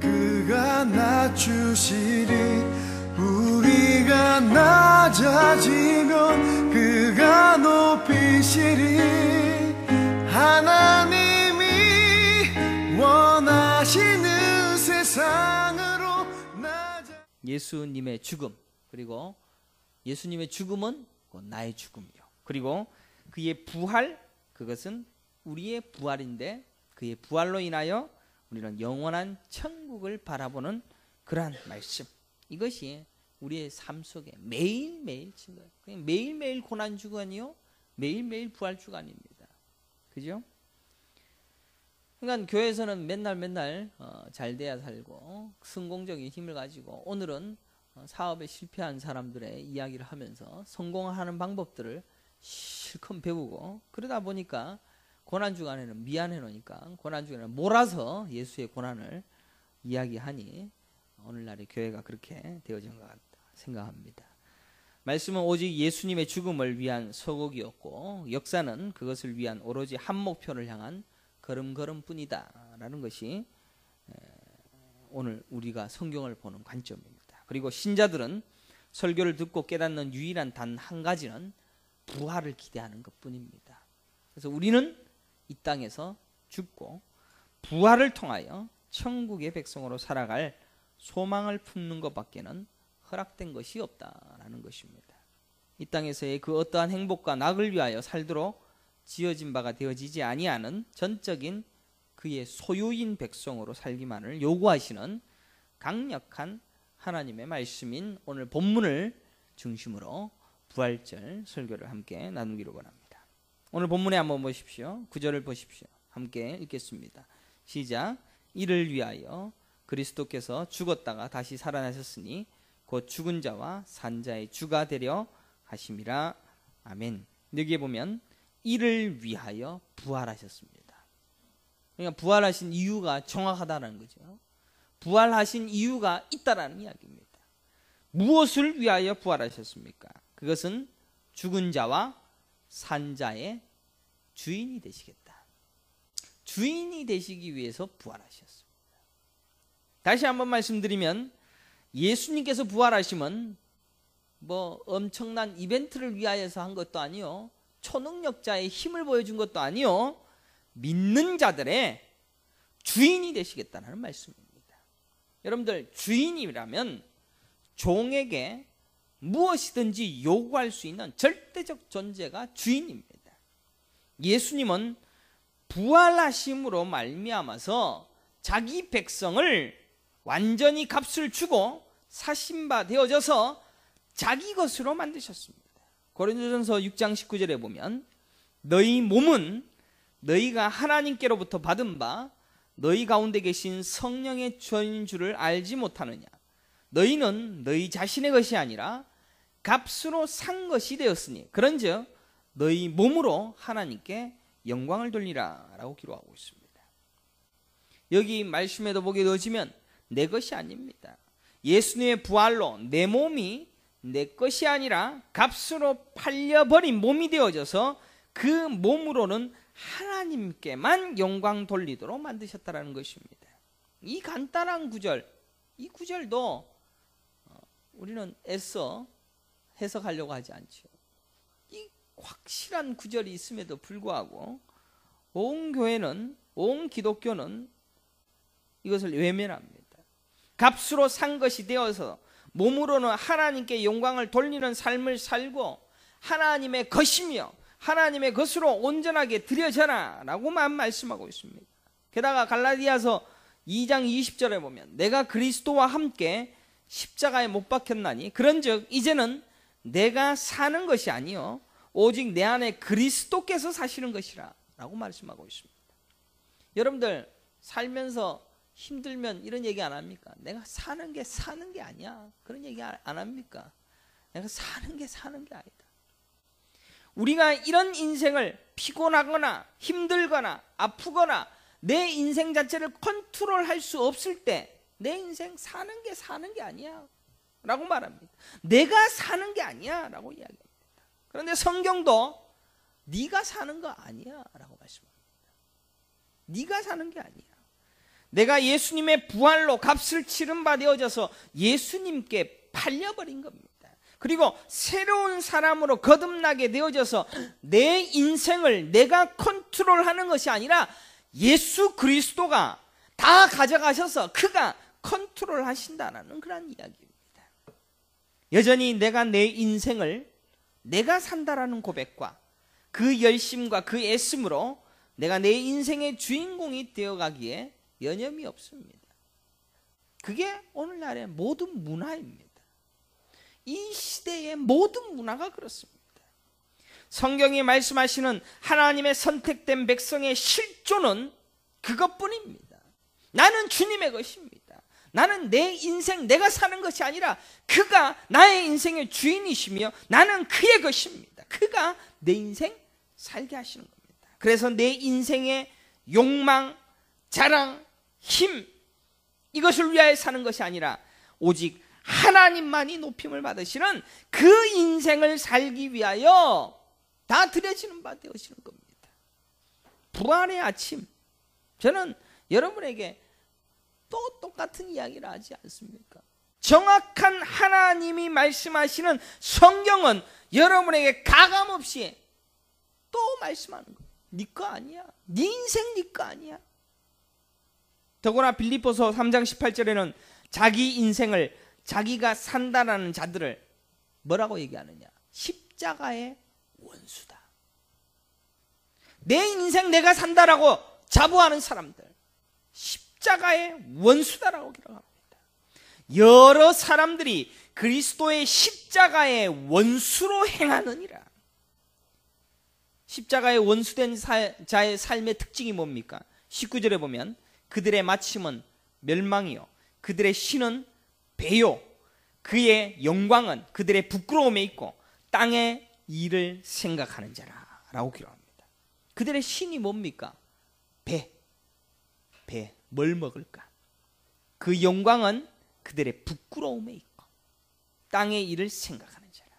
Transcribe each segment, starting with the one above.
그가 낮추시리. 우리가 낮아지면 그가 높이시리. 하나님이 원하시는 세상으로 예수님의 죽음, 그리고 예수님의 죽음은 나의 죽음이요, 그리고 그의 부활, 그것은 우리의 부활인데 그의 부활로 인하여 우리는 영원한 천국을 바라보는 그러한 말씀, 이것이 우리의 삶 속에 매일매일 증거해요. 그냥 매일매일 고난주간이요, 매일매일 부활주간입니다. 그죠? 그러니까 교회에서는 맨날 잘 돼야 살고 성공적인 힘을 가지고, 오늘은 사업에 실패한 사람들의 이야기를 하면서 성공하는 방법들을 실컷 배우고, 그러다 보니까 고난주간에는 미안해 놓으니까 고난주간에 몰아서 예수의 고난을 이야기하니 오늘날의 교회가 그렇게 되어진 것 같다 생각합니다. 말씀은 오직 예수님의 죽음을 위한 서곡이었고, 역사는 그것을 위한 오로지 한 목표를 향한 걸음걸음뿐이다 라는 것이 오늘 우리가 성경을 보는 관점입니다. 그리고 신자들은 설교를 듣고 깨닫는 유일한 단 한 가지는 부활을 기대하는 것뿐입니다. 그래서 우리는 이 땅에서 죽고 부활을 통하여 천국의 백성으로 살아갈 소망을 품는 것밖에는 허락된 것이 없다라는 것입니다. 이 땅에서의 그 어떠한 행복과 낙을 위하여 살도록 지어진 바가 되어지지 아니하는 전적인 그의 소유인 백성으로 살기만을 요구하시는 강력한 하나님의 말씀인 오늘 본문을 중심으로 부활절 설교를 함께 나누기로 원합니다. 오늘 본문에 한번 보십시오. 9절을 보십시오. 함께 읽겠습니다. 시작. 이를 위하여 그리스도께서 죽었다가 다시 살아나셨으니 곧 죽은 자와 산 자의 주가 되려 하심이라. 아멘. 여기에 보면 이를 위하여 부활하셨습니다. 그러니까 부활하신 이유가 정확하다는 거죠. 부활하신 이유가 있다라는 이야기입니다. 무엇을 위하여 부활하셨습니까? 그것은 죽은 자와 산 자의 주인이 되시겠다. 주인이 되시기 위해서 부활하셨습니다. 다시 한번 말씀드리면 예수님께서 부활하심은 뭐 엄청난 이벤트를 위하여서 한 것도 아니요, 초능력자의 힘을 보여준 것도 아니요, 믿는 자들의 주인이 되시겠다는 말씀입니다. 여러분들, 주인이라면 종에게 무엇이든지 요구할 수 있는 절대적 존재가 주인입니다. 예수님은 부활하심으로 말미암아서 자기 백성을 완전히 값을 주고 사신 바 되어져서 자기 것으로 만드셨습니다. 고린도전서 6장 19절에 보면 너희 몸은 너희가 하나님께로부터 받은 바 너희 가운데 계신 성령의 주인 줄을 알지 못하느냐. 너희는 너희 자신의 것이 아니라 값으로 산 것이 되었으니 그런즉 너희 몸으로 하나님께 영광을 돌리라 라고 기록하고 있습니다. 여기 말씀에도 보게 되어지면 내 것이 아닙니다. 예수님의 부활로 내 몸이 내 것이 아니라 값으로 팔려버린 몸이 되어져서 그 몸으로는 하나님께만 영광 돌리도록 만드셨다는 것입니다. 이 간단한 구절, 이 구절도 우리는 애써 해석하려고 하지 않죠. 이 확실한 구절이 있음에도 불구하고 온 교회는, 온 기독교는 이것을 외면합니다. 값으로 산 것이 되어서 몸으로는 하나님께 영광을 돌리는 삶을 살고 하나님의 것이며 하나님의 것으로 온전하게 드려져라 라고만 말씀하고 있습니다. 게다가 갈라디아서 2장 20절에 보면 내가 그리스도와 함께 십자가에 못 박혔나니 그런즉 이제는 내가 사는 것이 아니요 오직 내 안에 그리스도께서 사시는 것이라 라고 말씀하고 있습니다. 여러분들 살면서 힘들면 이런 얘기 안 합니까? 내가 사는 게 아니야. 그런 얘기 안 합니까? 내가 사는 게 아니다. 우리가 이런 인생을 피곤하거나 힘들거나 아프거나 내 인생 자체를 컨트롤할 수 없을 때 내 인생 사는 게 아니야 라고 말합니다. 내가 사는 게 아니야 라고 이야기합니다. 그런데 성경도 네가 사는 거 아니야 라고 말씀합니다. 네가 사는 게 아니야. 내가 예수님의 부활로 값을 치른 바 되어져서 예수님께 팔려버린 겁니다. 그리고 새로운 사람으로 거듭나게 되어져서 내 인생을 내가 컨트롤하는 것이 아니라 예수 그리스도가 다 가져가셔서 그가 컨트롤하신다는 그런 이야기입니다. 여전히 내가 내 인생을 내가 산다라는 고백과 그 열심과 그 애씀으로 내가 내 인생의 주인공이 되어가기에 여념이 없습니다. 그게 오늘날의 모든 문화입니다. 이 시대의 모든 문화가 그렇습니다. 성경이 말씀하시는 하나님의 선택된 백성의 실존은 그것뿐입니다. 나는 주님의 것입니다. 나는 내 인생 내가 사는 것이 아니라 그가 나의 인생의 주인이시며 나는 그의 것입니다. 그가 내 인생 살게 하시는 겁니다. 그래서 내 인생의 욕망, 자랑, 힘 이것을 위하여 사는 것이 아니라 오직 하나님만이 높임을 받으시는 그 인생을 살기 위하여 다 드려지는 바 되어지는 겁니다. 부활의 아침, 저는 여러분에게 또 똑같은 이야기를 하지 않습니까? 정확한 하나님이 말씀하시는 성경은 여러분에게 가감없이 또 말씀하는 거예요. 네 거 아니야. 네 인생 네 거 아니야. 더구나 빌립보서 3장 18절에는 자기 인생을 자기가 산다라는 자들을 뭐라고 얘기하느냐? 십자가의 원수다. 내 인생 내가 산다라고 자부하는 사람들 십자가의 원수다라고 기록합니다. 여러 사람들이 그리스도의 십자가의 원수로 행하느니라. 십자가의 원수된 자의 삶의 특징이 뭡니까? 19절에 보면 그들의 마침은 멸망이요 그들의 신은 배요 그의 영광은 그들의 부끄러움에 있고 땅의 일을 생각하는 자라라고 기록합니다. 그들의 신이 뭡니까? 배. 뭘 먹을까? 그 영광은 그들의 부끄러움에 있고 땅의 일을 생각하는 자라.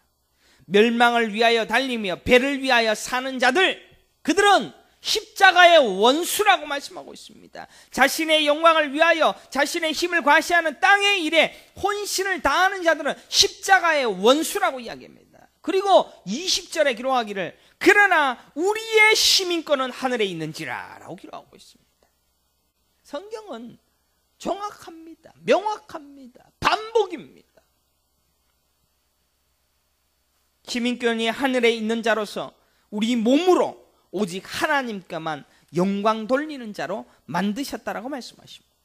멸망을 위하여 달리며 배를 위하여 사는 자들 그들은 십자가의 원수라고 말씀하고 있습니다. 자신의 영광을 위하여 자신의 힘을 과시하는 땅의 일에 혼신을 다하는 자들은 십자가의 원수라고 이야기합니다. 그리고 20절에 기록하기를 그러나 우리의 시민권은 하늘에 있는지라 라고 기록하고 있습니다. 성경은 정확합니다. 명확합니다. 반복입니다. 시민권이 하늘에 있는 자로서 우리 몸으로 오직 하나님께만 영광 돌리는 자로 만드셨다라고 말씀하십니다.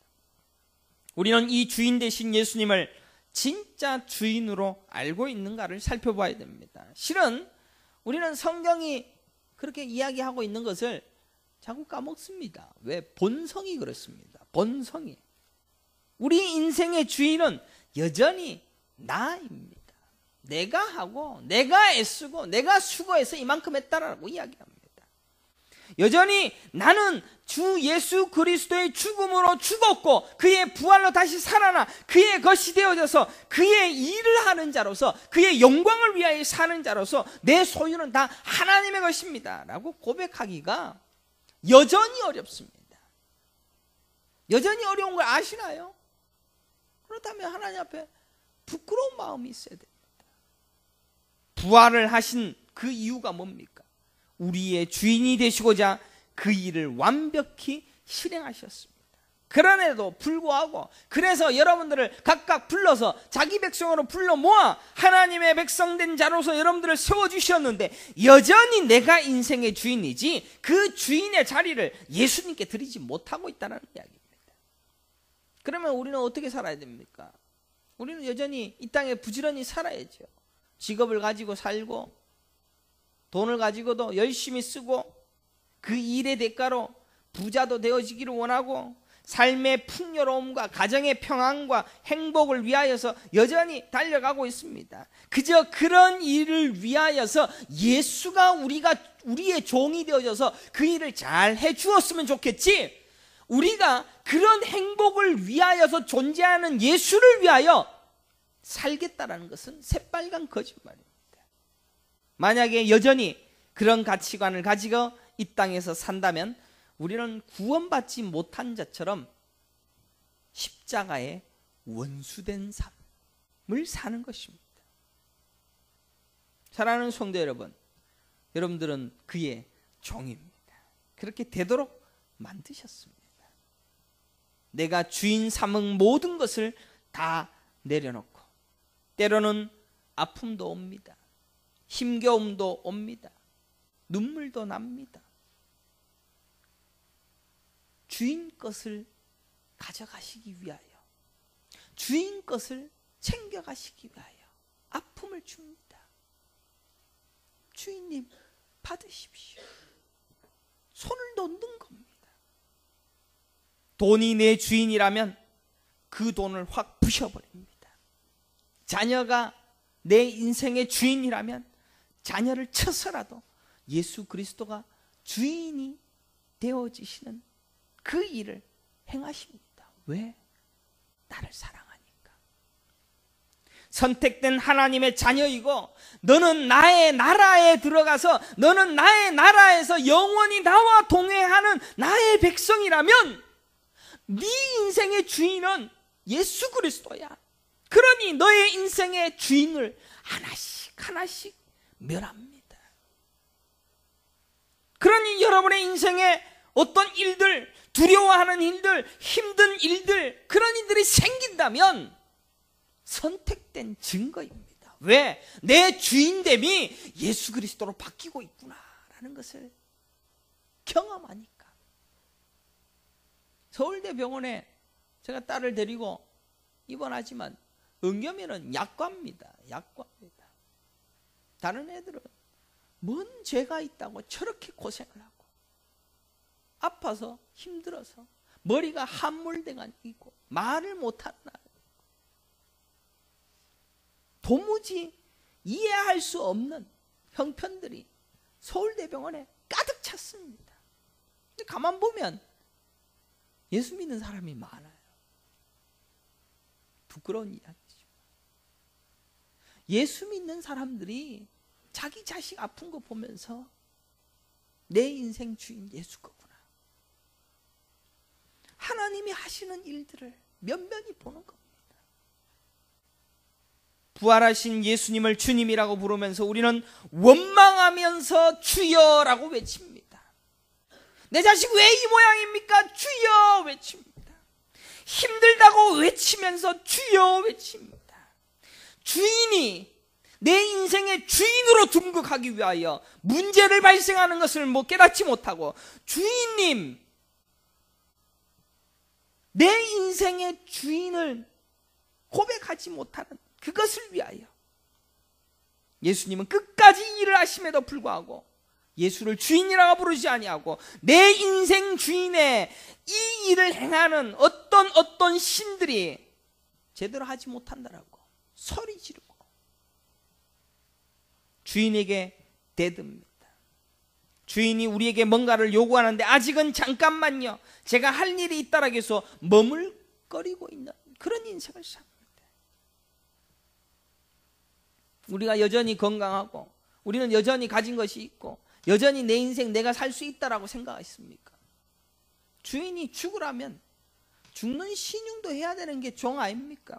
우리는 이 주인 되신 예수님을 진짜 주인으로 알고 있는가를 살펴봐야 됩니다. 실은 우리는 성경이 그렇게 이야기하고 있는 것을 자꾸 까먹습니다. 왜? 본성이 그렇습니다. 본성이. 우리 인생의 주인은 여전히 나입니다. 내가 하고 내가 애쓰고 내가 수고해서 이만큼 했다라고 이야기합니다. 여전히 나는 주 예수 그리스도의 죽음으로 죽었고 그의 부활로 다시 살아나 그의 것이 되어져서 그의 일을 하는 자로서 그의 영광을 위하여 사는 자로서 내 소유는 다 하나님의 것입니다 라고 고백하기가 여전히 어렵습니다. 여전히 어려운 걸 아시나요? 그렇다면 하나님 앞에 부끄러운 마음이 있어야 됩니다. 부활을 하신 그 이유가 뭡니까? 우리의 주인이 되시고자 그 일을 완벽히 실행하셨습니다. 그런에도 불구하고 그래서 여러분들을 각각 불러서 자기 백성으로 불러 모아 하나님의 백성된 자로서 여러분들을 세워주셨는데 여전히 내가 인생의 주인이지 그 주인의 자리를 예수님께 드리지 못하고 있다는 이야기입니다. 그러면 우리는 어떻게 살아야 됩니까? 우리는 여전히 이 땅에 부지런히 살아야죠. 직업을 가지고 살고 돈을 가지고도 열심히 쓰고 그 일의 대가로 부자도 되어지기를 원하고 삶의 풍요로움과 가정의 평안과 행복을 위하여서 여전히 달려가고 있습니다. 그저 그런 일을 위하여서 예수가 우리의 종이 되어져서 그 일을 잘 해주었으면 좋겠지 우리가 그런 행복을 위하여서 존재하는 예수를 위하여 살겠다라는 것은 새빨간 거짓말입니다. 만약에 여전히 그런 가치관을 가지고 이 땅에서 산다면 우리는 구원받지 못한 자처럼 십자가의 원수된 삶을 사는 것입니다. 사랑하는 성도 여러분, 여러분들은 그의 종입니다. 그렇게 되도록 만드셨습니다. 내가 주인 삼은 모든 것을 다 내려놓고, 때로는 아픔도 옵니다. 힘겨움도 옵니다. 눈물도 납니다. 주인 것을 가져가시기 위하여, 주인 것을 챙겨가시기 위하여 아픔을 줍니다. 주인님 받으십시오. 손을 놓는 겁니다. 돈이 내 주인이라면 그 돈을 확 부셔버립니다. 자녀가 내 인생의 주인이라면 자녀를 쳐서라도 예수 그리스도가 주인이 되어지시는 그 일을 행하십니다. 왜? 나를 사랑하니까. 선택된 하나님의 자녀이고, 너는 나의 나라에 들어가서, 너는 나의 나라에서 영원히 나와 동행하는 나의 백성이라면 네 인생의 주인은 예수 그리스도야. 그러니 너의 인생의 주인을 하나씩 하나씩 멸합니다. 그러니 여러분의 인생에 어떤 일들, 두려워하는 일들, 힘든 일들, 그런 일들이 생긴다면 선택된 증거입니다. 왜? 내 주인됨이 예수 그리스도로 바뀌고 있구나라는 것을 경험하니까. 서울대병원에 제가 딸을 데리고 입원하지만 응겸이는 약과입니다. 약과입니다. 다른 애들은 뭔 죄가 있다고 저렇게 고생을 하고, 아파서 힘들어서 머리가 함몰돼가 있고 말을 못하는 아이, 도무지 이해할 수 없는 형편들이 서울대병원에 가득 찼습니다. 근데 가만 보면 예수 믿는 사람이 많아요. 부끄러운 이야기죠. 예수 믿는 사람들이 자기 자식 아픈 거 보면서 내 인생 주인 예수 거구나, 하나님이 하시는 일들을 면면히 보는 겁니다. 부활하신 예수님을 주님이라고 부르면서 우리는 원망하면서 주여라고 외칩니다. 내 자식 왜 이 모양입니까? 주여 외칩니다. 힘들다고 외치면서 주여 외칩니다. 주인이 내 인생의 주인으로 등극하기 위하여 문제를 발생하는 것을 깨닫지 못하고, 주인님, 내 인생의 주인을 고백하지 못하는 그것을 위하여 예수님은 끝까지 일을 하심에도 불구하고 예수를 주인이라고 부르지 아니하고 내 인생 주인의 이 일을 행하는 어떤 신들이 제대로 하지 못한다라고 소리 지르고 주인에게 대듭니다. 주인이 우리에게 뭔가를 요구하는데 아직은 잠깐만요, 제가 할 일이 있다라고 해서 머물거리고 있는 그런 인생을 삽니다. 우리가 여전히 건강하고 우리는 여전히 가진 것이 있고 여전히 내 인생 내가 살 수 있다라고 생각하십니까? 주인이 죽으라면 죽는 신용도 해야 되는 게 종 아닙니까?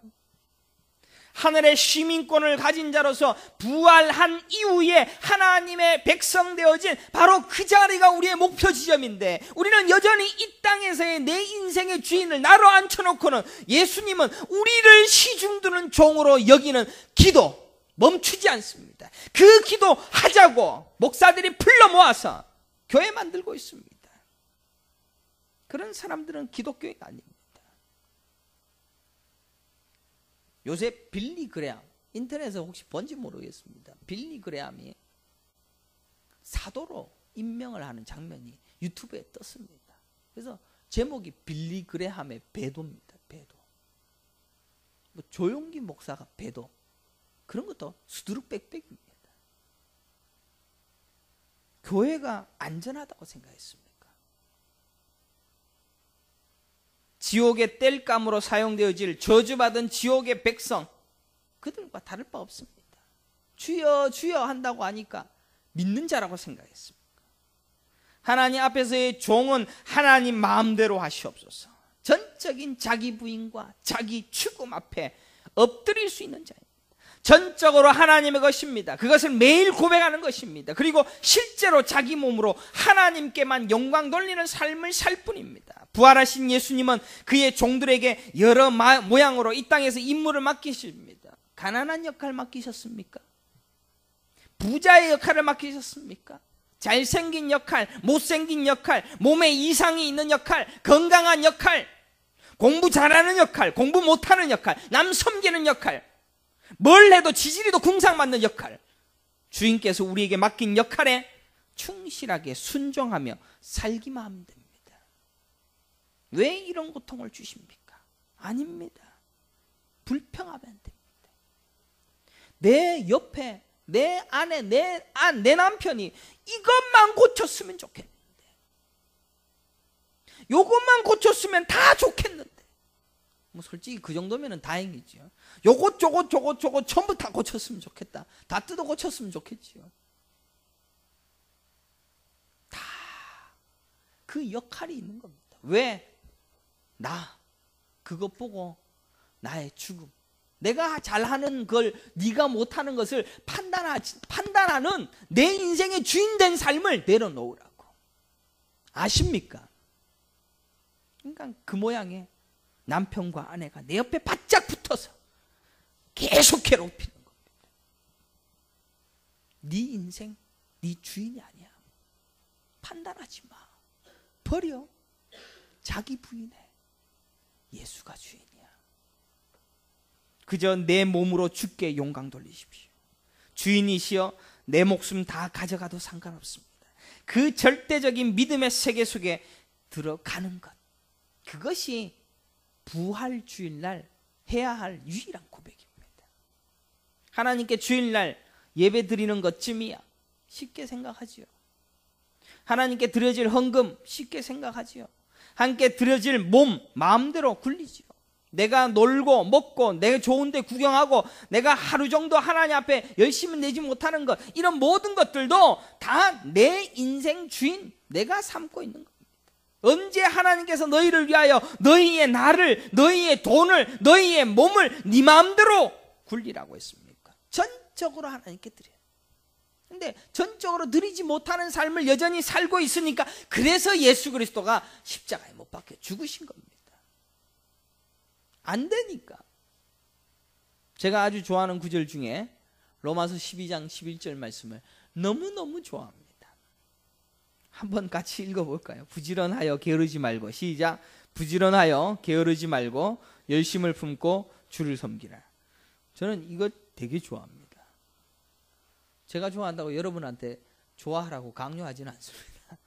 하늘의 시민권을 가진 자로서 부활한 이후에 하나님의 백성 되어진 바로 그 자리가 우리의 목표 지점인데, 우리는 여전히 이 땅에서의 내 인생의 주인을 나로 앉혀놓고는 예수님은 우리를 시중드는 종으로 여기는 기도 멈추지 않습니다. 그 기도 하자고 목사들이 불러 모아서 교회 만들고 있습니다. 그런 사람들은 기독교인이 아닙니다. 요새 빌리 그레함, 인터넷에 혹시 본지 모르겠습니다. 빌리 그레함이 사도로 임명을 하는 장면이 유튜브에 떴습니다. 그래서 제목이 빌리 그레함의 배도입니다. 배도. 뭐 조용기 목사가 배도, 그런 것도 수두룩빽빽입니다. 교회가 안전하다고 생각했습니까? 지옥의 땔감으로 사용되어질 저주받은 지옥의 백성, 그들과 다를 바 없습니다. 주여 주여 한다고 하니까 믿는 자라고 생각했습니다. 하나님 앞에서의 종은 하나님 마음대로 하시옵소서, 전적인 자기 부인과 자기 죽음 앞에 엎드릴 수 있는 자입니다. 전적으로 하나님의 것입니다. 그것을 매일 고백하는 것입니다. 그리고 실제로 자기 몸으로 하나님께만 영광 돌리는 삶을 살 뿐입니다. 부활하신 예수님은 그의 종들에게 여러 모양으로 이 땅에서 임무를 맡기십니다. 가난한 역할 맡기셨습니까? 부자의 역할을 맡기셨습니까? 잘생긴 역할, 못생긴 역할, 몸에 이상이 있는 역할, 건강한 역할, 공부 잘하는 역할, 공부 못하는 역할, 남 섬기는 역할, 뭘 해도 지지리도 궁상맞는 역할, 주인께서 우리에게 맡긴 역할에 충실하게 순종하며 살기만 하면 됩니다. 왜 이런 고통을 주십니까? 아닙니다. 불평하면 됩니다. 내 옆에 내 아내, 내 남편이 이것만 고쳤으면 좋겠는데, 요것만 고쳤으면 다 좋겠는데, 뭐 솔직히 그 정도면 다행이죠. 요것 저것 전부 다 고쳤으면 좋겠다. 다 뜯어 고쳤으면 좋겠지요. 다 그 역할이 있는 겁니다. 왜? 나 그것 보고 나의 죽음, 내가 잘하는 걸 네가 못하는 것을 판단하는 내 인생의 주인된 삶을 내려놓으라고. 아십니까? 그러니까 그 모양의 남편과 아내가 내 옆에 바짝 붙어서 계속 괴롭히는 겁니다. 네 인생 네 주인이 아니야. 판단하지 마. 버려. 자기 부인해. 예수가 주인이야. 그저 내 몸으로 주께 영광 돌리십시오. 주인이시여 내 목숨 다 가져가도 상관없습니다. 그 절대적인 믿음의 세계 속에 들어가는 것, 그것이 부활 주일날 해야 할 유일한 고백입니다. 하나님께 주일날 예배 드리는 것쯤이야 쉽게 생각하지요. 하나님께 드려질 헌금 쉽게 생각하지요. 함께 드려질 몸 마음대로 굴리지요. 내가 놀고 먹고 내가 좋은 데 구경하고 내가 하루 정도 하나님 앞에 열심히 내지 못하는 것, 이런 모든 것들도 다 내 인생 주인 내가 삼고 있는 겁니다. 언제 하나님께서 너희를 위하여 너희의 나를, 너희의 돈을, 너희의 몸을 네 마음대로 굴리라고 했습니까? 전적으로 하나님께 드려요. 근데 전적으로 드리지 못하는 삶을 여전히 살고 있으니까, 그래서 예수 그리스도가 십자가에 못 박혀 죽으신 겁니다. 안 되니까. 제가 아주 좋아하는 구절 중에 로마서 12장 11절 말씀을 너무너무 좋아합니다. 한번 같이 읽어볼까요? 부지런하여 게으르지 말고, 시작. 부지런하여 게으르지 말고 열심을 품고 주를 섬기라. 저는 이거 되게 좋아합니다. 제가 좋아한다고 여러분한테 좋아하라고 강요하지는 않습니다.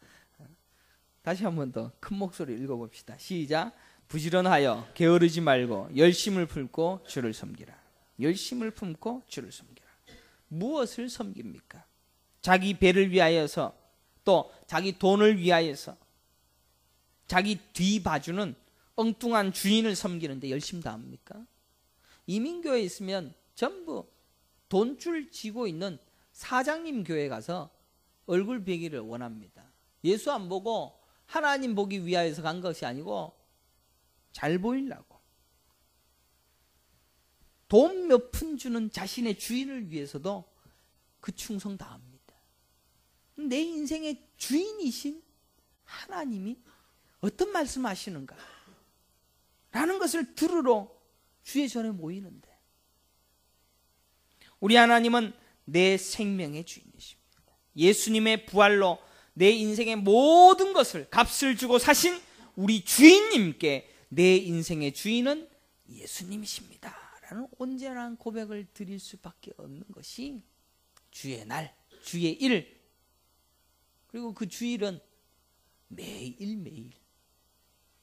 다시 한번 더 큰 목소리로 읽어봅시다. 시작. 부지런하여 게으르지 말고 열심을 품고 주를 섬기라. 열심을 품고 주를 섬기라. 무엇을 섬깁니까? 자기 배를 위하여서, 또 자기 돈을 위하여서, 자기 뒤 봐주는 엉뚱한 주인을 섬기는데 열심 다합니까? 이민교회에 있으면 전부 돈줄 쥐고 있는 사장님 교회 가서 얼굴 베기를 원합니다. 예수 안 보고 하나님 보기 위하여서 간 것이 아니고 잘 보이려고. 돈 몇 푼 주는 자신의 주인을 위해서도 그 충성 다합니다. 내 인생의 주인이신 하나님이 어떤 말씀하시는가 라는 것을 들으러 주의 전에 모이는데, 우리 하나님은 내 생명의 주인이십니다. 예수님의 부활로 내 인생의 모든 것을 값을 주고 사신 우리 주인님께 내 인생의 주인은 예수님이십니다 라는 온전한 고백을 드릴 수밖에 없는 것이 주의 날, 주의 일, 그리고 그 주일은 매일매일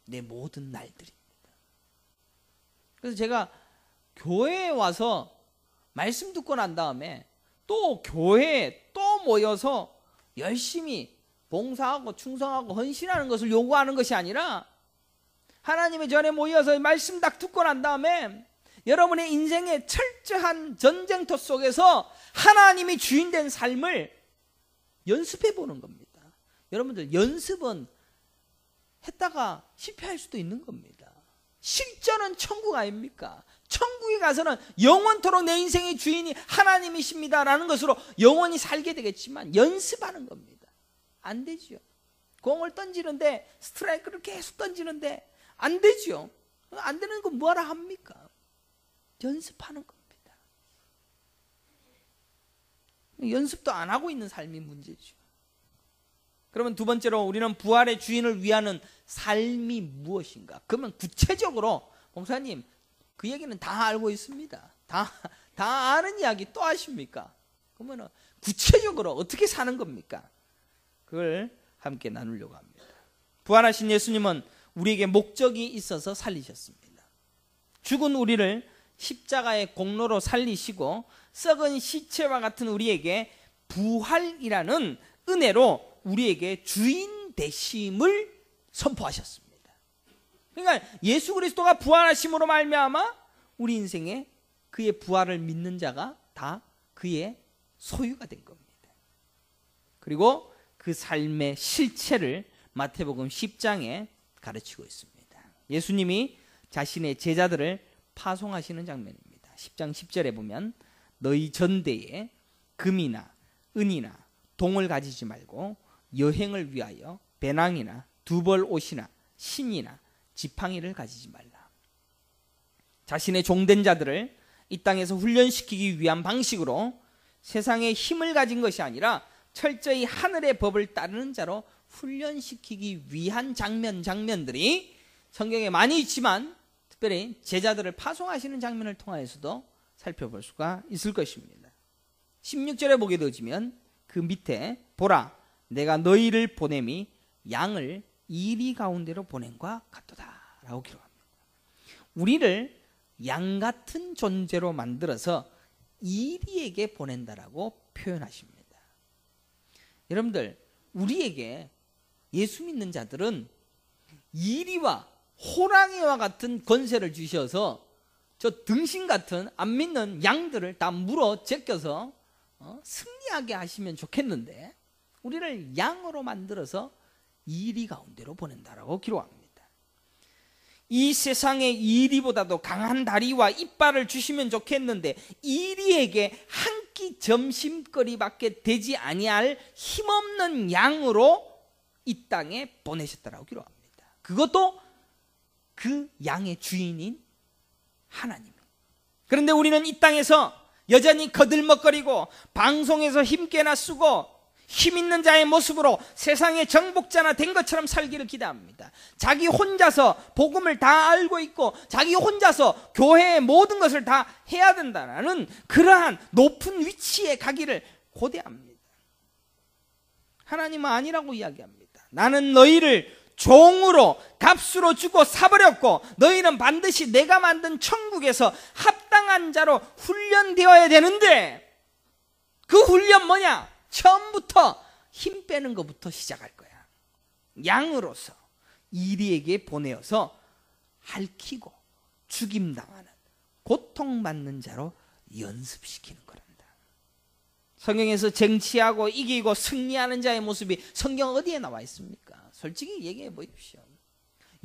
내 모든 날들입니다. 그래서 제가 교회에 와서 말씀 듣고 난 다음에 또 교회에 또 모여서 열심히 봉사하고 충성하고 헌신하는 것을 요구하는 것이 아니라, 하나님의 전에 모여서 말씀 딱 듣고 난 다음에 여러분의 인생의 철저한 전쟁터 속에서 하나님이 주인된 삶을 연습해 보는 겁니다. 여러분들 연습은 했다가 실패할 수도 있는 겁니다. 그거는 천국 아닙니까? 천국에 가서는 영원토록 내 인생의 주인이 하나님이십니다라는 것으로 영원히 살게 되겠지만 연습하는 겁니다. 안 되죠. 공을 던지는데 스트라이크를 계속 던지는데 안 되죠. 안 되는 거 뭐하라 합니까? 연습하는 겁니다. 연습도 안 하고 있는 삶이 문제죠. 그러면 두 번째로 우리는 부활의 주인을 위하는 삶이 무엇인가? 그러면 구체적으로 목사님 그 얘기는 다 알고 있습니다. 다 아는 이야기 또 하십니까? 그러면 구체적으로 어떻게 사는 겁니까? 그걸 함께 나누려고 합니다. 부활하신 예수님은 우리에게 목적이 있어서 살리셨습니다. 죽은 우리를 십자가의 공로로 살리시고 썩은 시체와 같은 우리에게 부활이라는 은혜로 우리에게 주인 되심을 선포하셨습니다. 그러니까 예수 그리스도가 부활하심으로 말미암아 우리 인생에 그의 부활을 믿는 자가 다 그의 소유가 된 겁니다. 그리고 그 삶의 실체를 마태복음 10장에 가르치고 있습니다. 예수님이 자신의 제자들을 파송하시는 장면입니다. 10장 10절에 보면 너희 전대에 금이나 은이나 동을 가지지 말고 여행을 위하여 배낭이나 두벌 옷이나 신이나 지팡이를 가지지 말라. 자신의 종된 자들을 이 땅에서 훈련시키기 위한 방식으로 세상에 힘을 가진 것이 아니라 철저히 하늘의 법을 따르는 자로 훈련시키기 위한 장면들이 성경에 많이 있지만 특별히 제자들을 파송하시는 장면을 통하여서도 살펴볼 수가 있을 것입니다. 16절에 보게 되어지면 그 밑에 보라 내가 너희를 보냄이 양을 이리 가운데로 보냄과 같도다 라고 기록합니다. 우리를 양 같은 존재로 만들어서 이리에게 보낸다라고 표현하십니다. 여러분들 우리에게 예수 믿는 자들은 이리와 호랑이와 같은 권세를 주셔서 저 등신 같은 안 믿는 양들을 다 물어 제껴서 승리하게 하시면 좋겠는데 우리를 양으로 만들어서 이리 가운데로 보낸다라고 기록합니다. 이 세상의 이리보다도 강한 다리와 이빨을 주시면 좋겠는데 이리에게 한 끼 점심거리밖에 되지 아니할 힘없는 양으로 이 땅에 보내셨다라고 기록합니다. 그것도 그 양의 주인인 하나님. 그런데 우리는 이 땅에서 여전히 거들먹거리고 방송에서 힘께나 쓰고 힘 있는 자의 모습으로 세상의 정복자나 된 것처럼 살기를 기대합니다. 자기 혼자서 복음을 다 알고 있고 자기 혼자서 교회의 모든 것을 다 해야 된다는 그러한 높은 위치에 가기를 고대합니다. 하나님은 아니라고 이야기합니다. 나는 너희를 종으로 값으로 주고 사버렸고 너희는 반드시 내가 만든 천국에서 합당한 자로 훈련되어야 되는데 그 훈련 뭐냐? 처음부터 힘 빼는 것부터 시작할 거야. 양으로서 이리에게 보내어서 핥히고 죽임당하는 고통받는 자로 연습시키는 거란다. 성경에서 쟁취하고 이기고 승리하는 자의 모습이 성경 어디에 나와 있습니까? 솔직히 얘기해 보십시오.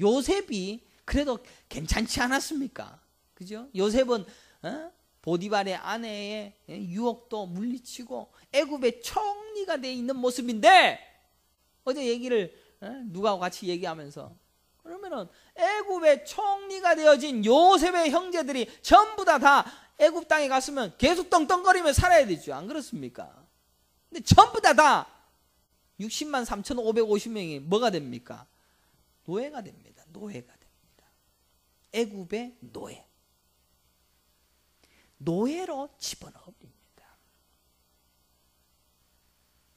요셉이 그래도 괜찮지 않았습니까? 그죠? 요셉은 보디발의 아내의 유혹도 물리치고 애굽의 총리가 돼 있는 모습인데 어제 얘기를 누가 같이 얘기하면서 그러면은 애굽의 총리가 되어진 요셉의 형제들이 전부 다 애굽 땅에 갔으면 계속 떵떵거리며 살아야 되죠. 안 그렇습니까? 근데 전부 다 60만 3,550명이 뭐가 됩니까? 노예가 됩니다. 노예가 됩니다. 애굽의 노예. 노예로 집어넣습니다.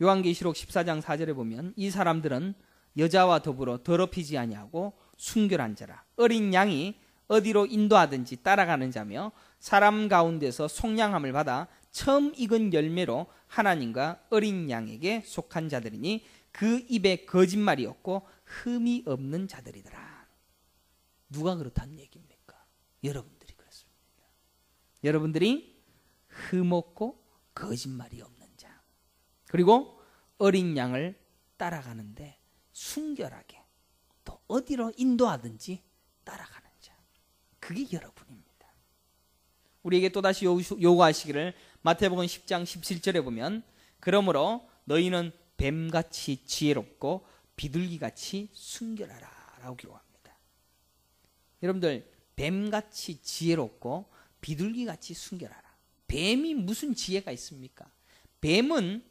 요한계시록 14장 4절에 보면 이 사람들은 여자와 더불어 더럽히지 아니하고 순결한 자라 어린 양이 어디로 인도하든지 따라가는 자며 사람 가운데서 속량함을 받아 처음 익은 열매로 하나님과 어린 양에게 속한 자들이니 그 입에 거짓말이 없고 흠이 없는 자들이더라. 누가 그렇다는 얘기입니까? 여러분들이 그렇습니다. 여러분들이 흠없고 거짓말이 없는 자 그리고 어린 양을 따라가는데 순결하게 또 어디로 인도하든지 따라가는 자 그게 여러분입니다. 우리에게 또다시 요구하시기를 마태복음 10장 17절에 보면 그러므로 너희는 뱀같이 지혜롭고 비둘기같이 순결하라 라고 기록합니다. 여러분들 뱀같이 지혜롭고 비둘기같이 순결하라. 뱀이 무슨 지혜가 있습니까? 뱀은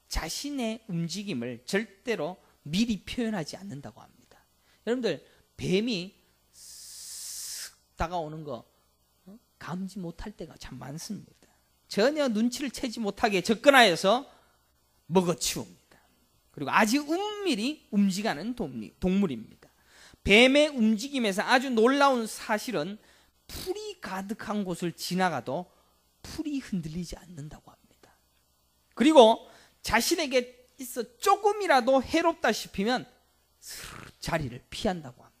자신의 움직임을 절대로 미리 표현하지 않는다고 합니다. 여러분들 뱀이 쓱 다가오는 거 감지 못할 때가 참 많습니다. 전혀 눈치를 채지 못하게 접근하여서 먹어치웁니다. 그리고 아주 은밀히 움직이는 동물입니다. 뱀의 움직임에서 아주 놀라운 사실은 풀이 가득한 곳을 지나가도 풀이 흔들리지 않는다고 합니다. 그리고 자신에게 있어 조금이라도 해롭다 싶으면 자리를 피한다고 합니다.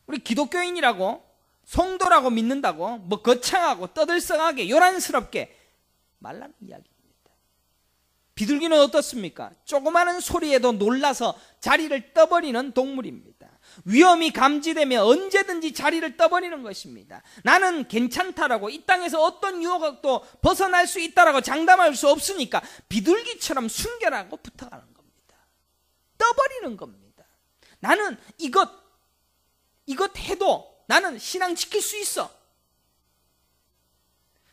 우리 기독교인이라고 성도라고 믿는다고 뭐 거창하고 떠들썩하게 요란스럽게 말라는 이야기입니다. 비둘기는 어떻습니까? 조그마한 소리에도 놀라서 자리를 떠버리는 동물입니다. 위험이 감지되면 언제든지 자리를 떠버리는 것입니다. 나는 괜찮다라고 이 땅에서 어떤 유혹도 벗어날 수 있다라고 장담할 수 없으니까 비둘기처럼 순결하고 붙어가는 겁니다. 떠버리는 겁니다. 나는 이것 해도 나는 신앙 지킬 수 있어.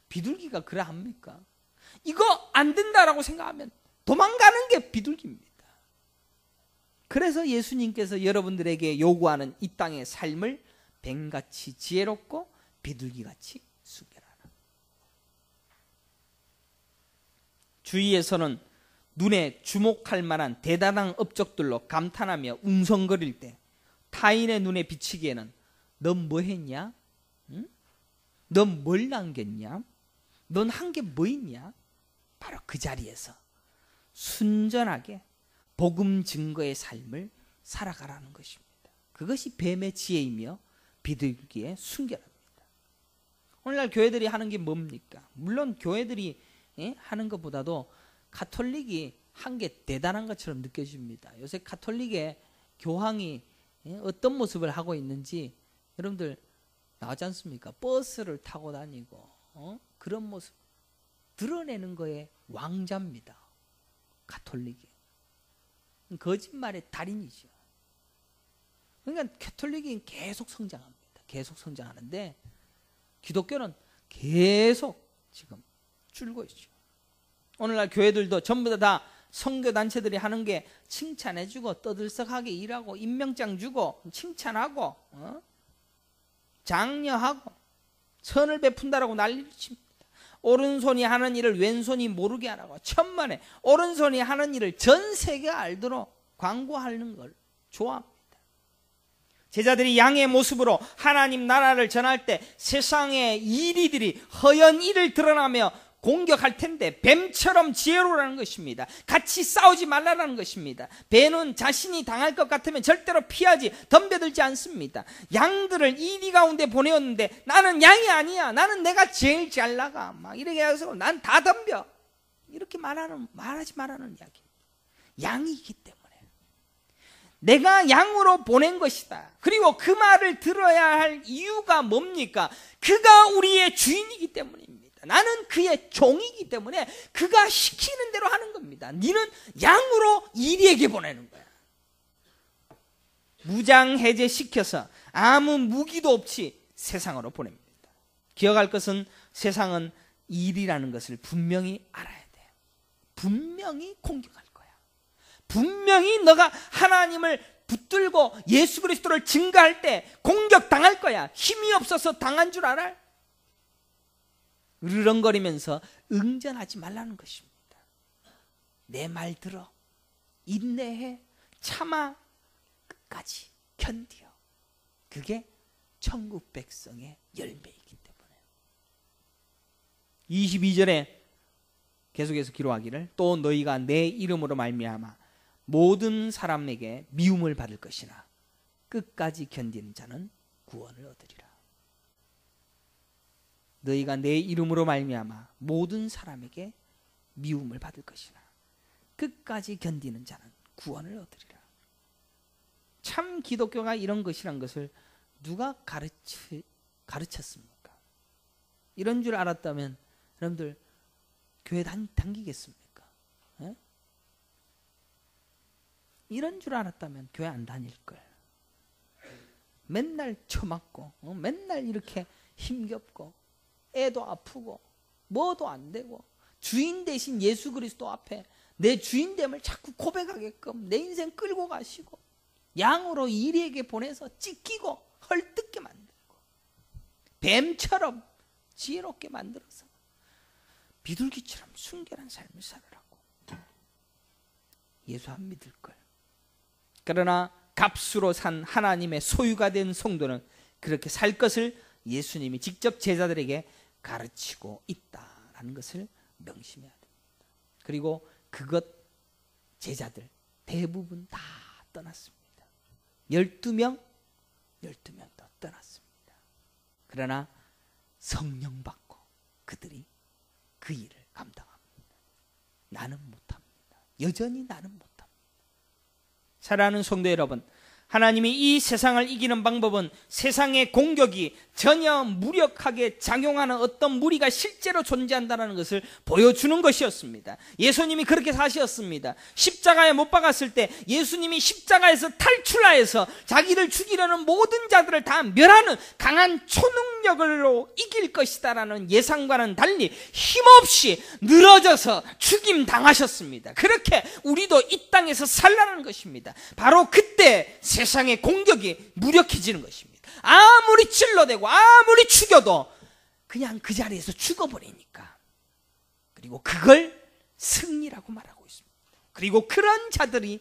비둘기가 그래 합니까? 이거 안 된다라고 생각하면 도망가는 게 비둘기입니다. 그래서 예수님께서 여러분들에게 요구하는 이 땅의 삶을 뱀같이 지혜롭고 비둘기같이 순결하라. 주위에서는 눈에 주목할 만한 대단한 업적들로 감탄하며 웅성거릴 때 타인의 눈에 비치기에는 넌 뭐 했냐? 응? 넌 뭘 남겼냐? 넌 한 게 뭐 있냐? 바로 그 자리에서 순전하게 복음 증거의 삶을 살아가라는 것입니다. 그것이 뱀의 지혜이며 비둘기의 순결합니다. 오늘날 교회들이 하는 게 뭡니까? 물론 교회들이 하는 것보다도 가톨릭이 한 게 대단한 것처럼 느껴집니다. 요새 가톨릭의 교황이 어떤 모습을 하고 있는지 여러분들 나오지 않습니까? 버스를 타고 다니고 그런 모습 드러내는 거에 왕자입니다. 가톨릭이. 거짓말의 달인이죠. 그러니까 가톨릭이 계속 성장합니다. 계속 성장하는데 기독교는 계속 지금 줄고 있죠. 오늘날 교회들도 전부 다 선교단체들이 하는 게 칭찬해주고 떠들썩하게 일하고 임명장 주고 칭찬하고 장려하고 선을 베푼다라고 난리를 칩니다. 오른손이 하는 일을 왼손이 모르게 하라고 천만에 오른손이 하는 일을 전 세계가 알도록 광고하는 걸 좋아합니다. 제자들이 양의 모습으로 하나님 나라를 전할 때 세상의 이리들이 허연 일을 드러나며 공격할 텐데 뱀처럼 지혜로라는 것입니다. 같이 싸우지 말라는 것입니다. 뱀은 자신이 당할 것 같으면 절대로 피하지 덤벼들지 않습니다. 양들을 이리 가운데 보내었는데 나는 양이 아니야. 나는 내가 제일 잘 나가. 막 이렇게 해서 난 다 덤벼. 이렇게 말하지 말라는 이야기입니다. 양이기 때문에. 내가 양으로 보낸 것이다. 그리고 그 말을 들어야 할 이유가 뭡니까? 그가 우리의 주인이기 때문입니다. 나는 그의 종이기 때문에 그가 시키는 대로 하는 겁니다. 너는 양으로 이리에게 보내는 거야. 무장해제시켜서 아무 무기도 없이 세상으로 보냅니다. 기억할 것은 세상은 일이라는 것을 분명히 알아야 돼. 분명히 공격할 거야. 분명히 너가 하나님을 붙들고 예수 그리스도를 증거할 때 공격당할 거야. 힘이 없어서 당한 줄 알아? 으르렁거리면서 응전하지 말라는 것입니다. 내 말 들어. 인내해. 참아. 끝까지 견디어. 그게 천국 백성의 열매이기 때문에. 22절에 계속해서 기록하기를 또 너희가 내 이름으로 말미암아 모든 사람에게 미움을 받을 것이나 끝까지 견디는 자는 구원을 얻으리라. 너희가 내 이름으로 말미암아 모든 사람에게 미움을 받을 것이나 끝까지 견디는 자는 구원을 얻으리라. 참 기독교가 이런 것이란 것을 누가 가르쳤습니까? 이런 줄 알았다면 여러분들 교회 다니겠습니까? 예? 이런 줄 알았다면 교회 안 다닐 걸. 맨날 처맞고 맨날 이렇게 힘겹고 애도 아프고 뭐도 안 되고 주인 대신 예수 그리스도 앞에 내 주인됨을 자꾸 고백하게끔 내 인생 끌고 가시고 양으로 이리에게 보내서 찢기고 헐뜯게 만들고 뱀처럼 지혜롭게 만들어서 비둘기처럼 순결한 삶을 살으라고. 예수 안 믿을 걸. 그러나 값으로 산 하나님의 소유가 된 성도는 그렇게 살 것을 예수님이 직접 제자들에게 가르치고 있다라는 것을 명심해야 됩니다. 그리고 그것 제자들 대부분 다 떠났습니다. 12명 더 떠났습니다. 그러나 성령 받고 그들이 그 일을 감당합니다. 나는 못합니다. 여전히 나는 못합니다. 사랑하는 성도 여러분, 하나님이 이 세상을 이기는 방법은 세상의 공격이 전혀 무력하게 작용하는 어떤 무리가 실제로 존재한다는 것을 보여주는 것이었습니다. 예수님이 그렇게 사셨습니다. 십자가에 못 박았을 때 예수님이 십자가에서 탈출하여서 자기를 죽이려는 모든 자들을 다 멸하는 강한 초능력으로 이길 것이다라는 예상과는 달리 힘없이 늘어져서 죽임 당하셨습니다. 그렇게 우리도 이 땅에서 살라는 것입니다. 바로 그때 세상의 공격이 무력해지는 것입니다. 아무리 찔러대고 아무리 죽여도 그냥 그 자리에서 죽어버리니까. 그리고 그걸 승리라고 말하고 있습니다. 그리고 그런 자들이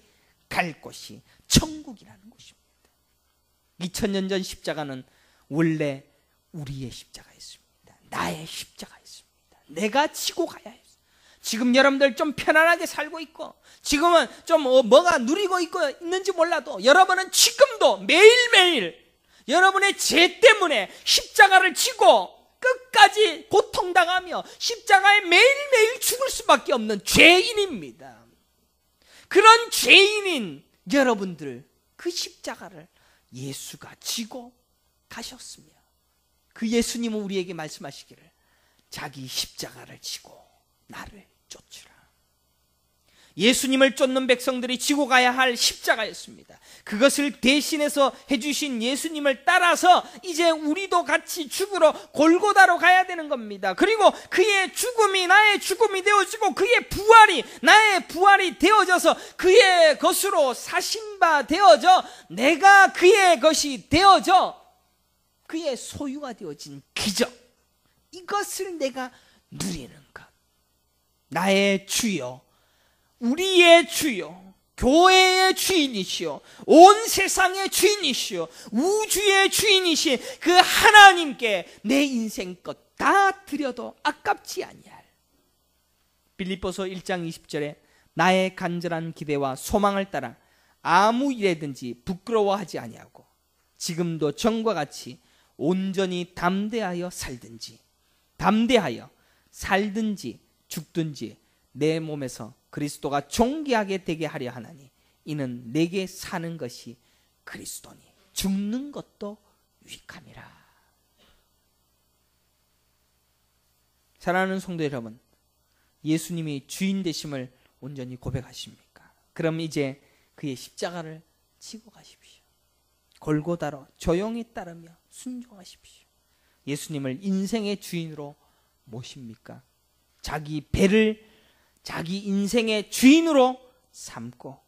갈 곳이 천국이라는 곳입니다. 2000년 전 십자가는 원래 우리의 십자가였습니다. 나의 십자가였습니다. 내가 지고 가야 했어요. 지금 여러분들 좀 편안하게 살고 있고 지금은 좀 뭐가 누리고 있는지 몰라도 여러분은 지금도 매일매일 여러분의 죄 때문에 십자가를 지고 끝까지 고통당하며 십자가에 매일매일 죽을 수밖에 없는 죄인입니다. 그런 죄인인 여러분들 그 십자가를 예수가 지고 가셨으며 그 예수님은 우리에게 말씀하시기를 자기 십자가를 지고 나를 쫓으라. 예수님을 쫓는 백성들이 지고 가야 할 십자가였습니다. 그것을 대신해서 해주신 예수님을 따라서 이제 우리도 같이 죽으러 골고다로 가야 되는 겁니다. 그리고 그의 죽음이 나의 죽음이 되어지고 그의 부활이 나의 부활이 되어져서 그의 것으로 사신 바 되어져 내가 그의 것이 되어져 그의 소유가 되어진 기적, 이것을 내가 누리는 것. 나의 주여, 우리의 주여, 교회의 주인이시여, 온 세상의 주인이시여, 우주의 주인이신 그 하나님께 내 인생 것 다 드려도 아깝지 아니할. 빌립보서 1장 20절에 나의 간절한 기대와 소망을 따라 아무 일에든지 부끄러워하지 아니하고 지금도 전과 같이 온전히 담대하여 살든지 죽든지 내 몸에서 그리스도가 존귀하게 되게 하려 하나니 이는 내게 사는 것이 그리스도니 죽는 것도 유익함이라. 사랑하는 성도 여러분, 예수님이 주인 되심을 온전히 고백하십니까? 그럼 이제 그의 십자가를 지고 가십시오. 골고다로 조용히 따르며 순종하십시오. 예수님을 인생의 주인으로 모십니까? 자기 배를 자기 인생의 주인으로 삼고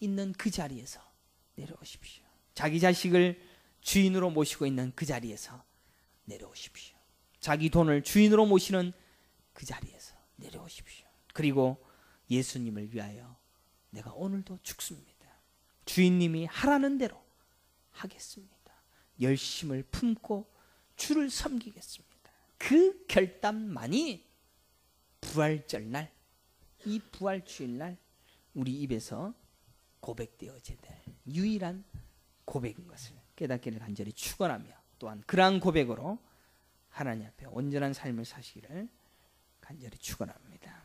있는 그 자리에서 내려오십시오. 자기 자식을 주인으로 모시고 있는 그 자리에서 내려오십시오. 자기 돈을 주인으로 모시는 그 자리에서 내려오십시오. 그리고 예수님을 위하여 내가 오늘도 죽습니다. 주인님이 하라는 대로 하겠습니다. 열심을 품고 주를 섬기겠습니다. 그 결단만이 부활절 날, 이 부활 주일날 우리 입에서 고백되어져야 될 유일한 고백인 것을 깨닫기를 간절히 축원하며 또한 그러한 고백으로 하나님 앞에 온전한 삶을 사시기를 간절히 축원합니다.